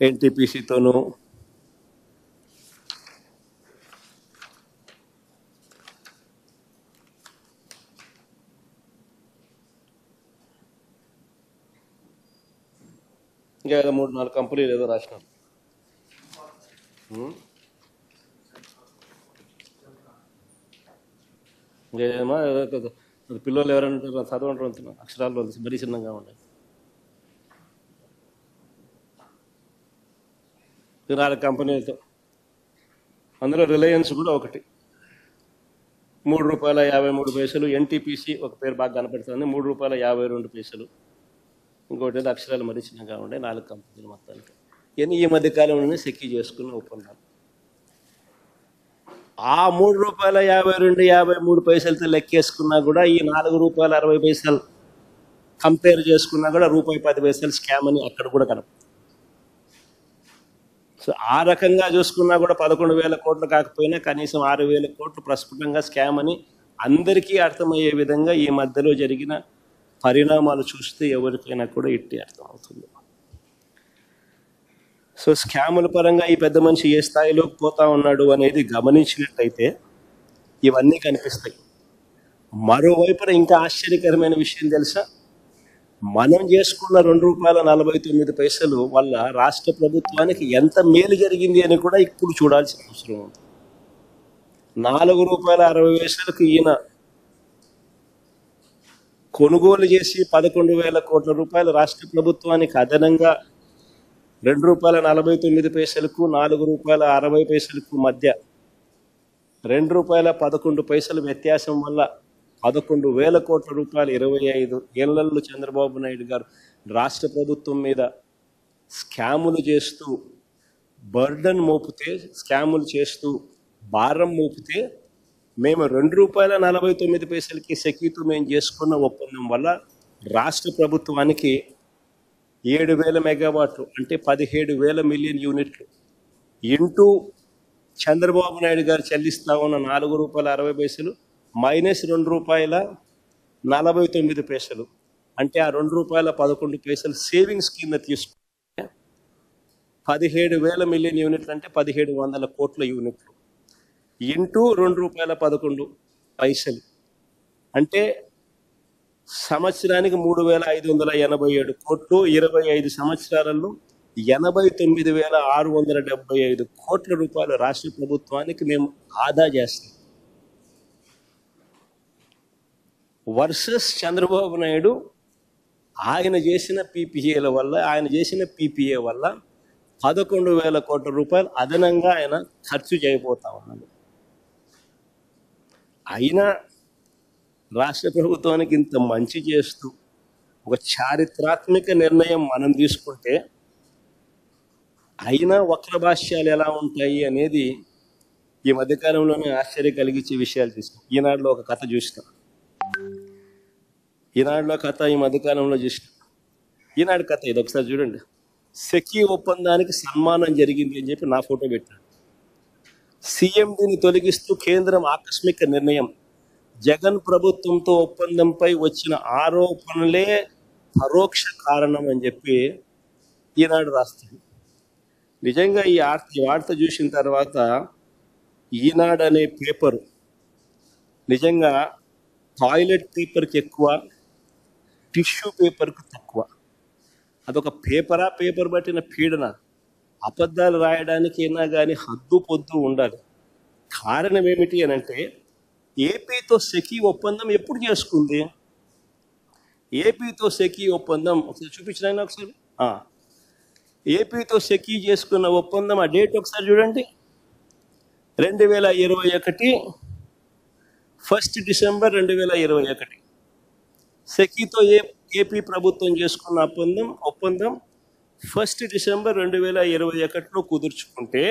ఎన్టీపీసీతోనూ ఇంకా ఏదో 3-4 కంపెనీలు ఏదో రాసినారు. ఇంకేమో పిల్లలు ఎవరైనా చదవంటారు అక్షరాలు మరీ చిన్నగా ఉన్నాయి. 4 కంపెనీలతో, అందులో రిలయన్స్ కూడా ఒకటి, ₹3.53. ఎన్టీపీసీ ఒక పేరు బాగా కనపడుతుంది, ₹3.52. ఇంకోటి ఏదో అక్షరాలు మరీ చిన్నగా ఉండే. 4 కంపెనీలు మొత్తానికి. ఇవన్నీ ఈ మధ్య కాలంలోనే సెక్కి చేసుకున్న ఒప్పందాలు. ఆ ₹3.52-53 లెక్కేసుకున్నా కూడా ఈ ₹4.60 కంపేర్ చేసుకున్నా కూడా ₹10 స్కామ్ అని అక్కడ కూడా కనపడుతుంది. సో ఆ రకంగా చూసుకున్నా కూడా 11,000 కోట్లు కాకపోయినా కనీసం 6,000 కోట్లు ప్రస్ఫుటంగా స్కామ్ అని అందరికీ అర్థమయ్యే విధంగా ఈ మధ్యలో జరిగిన పరిణామాలు చూస్తే ఎవరికైనా కూడా ఇట్టి అర్థమవుతుంది. సో స్కాముల పరంగా ఈ పెద్ద మనిషి ఏ స్థాయిలోకి పోతా ఉన్నాడు అనేది గమనించినట్టయితే ఇవన్నీ కనిపిస్తాయి. మరోవైపున ఇంకా ఆశ్చర్యకరమైన విషయం తెలుసా, మనం చేసుకున్న ₹2.49 వల్ల రాష్ట్ర ప్రభుత్వానికి ఎంత మేలు జరిగింది అని కూడా ఇప్పుడు చూడాల్సిన అవసరం ఉంది. ₹4.60 ఈయన కొనుగోలు చేసి 11,000 కోట్ల రూపాయలు రాష్ట్ర ప్రభుత్వానికి అదనంగా ₹2.49కు ₹4.60 మధ్య ₹2.11 వ్యత్యాసం వల్ల 11,000 కోట్ల రూపాయలు 25 ఏళ్లలో చంద్రబాబు నాయుడు గారు రాష్ట్ర ప్రభుత్వం మీద స్కాములు చేస్తూ బర్డన్ మోపితే, స్కాములు చేస్తూ భారం మోపితే, మేము ₹2.49కి సెకీతో మేము చేసుకున్న ఒప్పందం వల్ల రాష్ట్ర ప్రభుత్వానికి 7,000 మెగావాట్లు అంటే 17,000 మిలియన్ యూనిట్లు ఇంటూ చంద్రబాబు నాయుడు గారు చెల్లిస్తా ఉన్న ₹4.60 మైనస్ ₹2.49 అంటే ఆ ₹2.11 సేవింగ్స్ కింద తీసుకుంటే 17,000 మిలియన్ యూనిట్లు అంటే 1,700 కోట్ల యూనిట్లు ఇంటూ ₹2.11 అంటే సంవత్సరానికి 3,587 కోట్లు. 25 సంవత్సరాలలో 89,675 కోట్ల రూపాయలు రాష్ట్ర ప్రభుత్వానికి మేము ఆదా చేస్తాం. వర్సెస్ చంద్రబాబు నాయుడు ఆయన చేసిన పీపీఏల వల్ల, ఆయన చేసిన పీపీఏ వల్ల 11,000 కోట్ల రూపాయలు అదనంగా ఆయన ఖర్చు చేయబోతా ఉన్నాడు. అయినా రాష్ట్ర ప్రభుత్వానికి ఇంత మంచి చేస్తూ ఒక చారిత్రాత్మక నిర్ణయం మనం తీసుకుంటే అయినా వక్రభాష్యాలు ఎలా ఉంటాయి అనేది ఈ మధ్యకాలంలోనే ఆశ్చర్యం కలిగించే విషయాలు చూస్తాం. ఈనాడులో ఒక కథ చూసిన ఈ మధ్యకాలంలో చూసిన ఈనాడు కథ ఇది ఒకసారి చూడండి. సెకీ ఒప్పందానికి సన్మానం జరిగింది అని చెప్పి నా ఫోటో పెట్టాడు. సీఎండీని తొలగిస్తూ కేంద్రం ఆకస్మిక నిర్ణయం, జగన్ ప్రభుత్వంతో ఒప్పందంపై వచ్చిన ఆరోపణలే పరోక్ష కారణం అని చెప్పి ఈనాడు రాస్తుంది. నిజంగా ఈ వార్త చూసిన తర్వాత ఈనాడు అనే పేపరు నిజంగా టాయిలెట్ పేపర్కి ఎక్కువ, టిష్యూ పేపర్కి తక్కువ. అదొక పేపరా, పేపర్ పట్టిన పీడన. అబద్ధాలు రాయడానికి అయినా కానీ హద్దు పొద్దు ఉండాలి. కారణం ఏమిటి అని అంటే, ఏపీతో సెకీ ఒప్పందం ఎప్పుడు చేసుకుంది? ఏపీతో సెకీ ఒప్పందం ఒకసారి చూపించిన ఒకసారి. ఏపీతో సెకీ చేసుకున్న ఒప్పందం ఆ డేట్ ఒకసారి చూడండి. 2021 1 డిసెంబర్ 2021 సెకీతో ఏపీ ప్రభుత్వం చేసుకున్న ఒప్పందం 1 డిసెంబర్ 2021లో కుదుర్చుకుంటే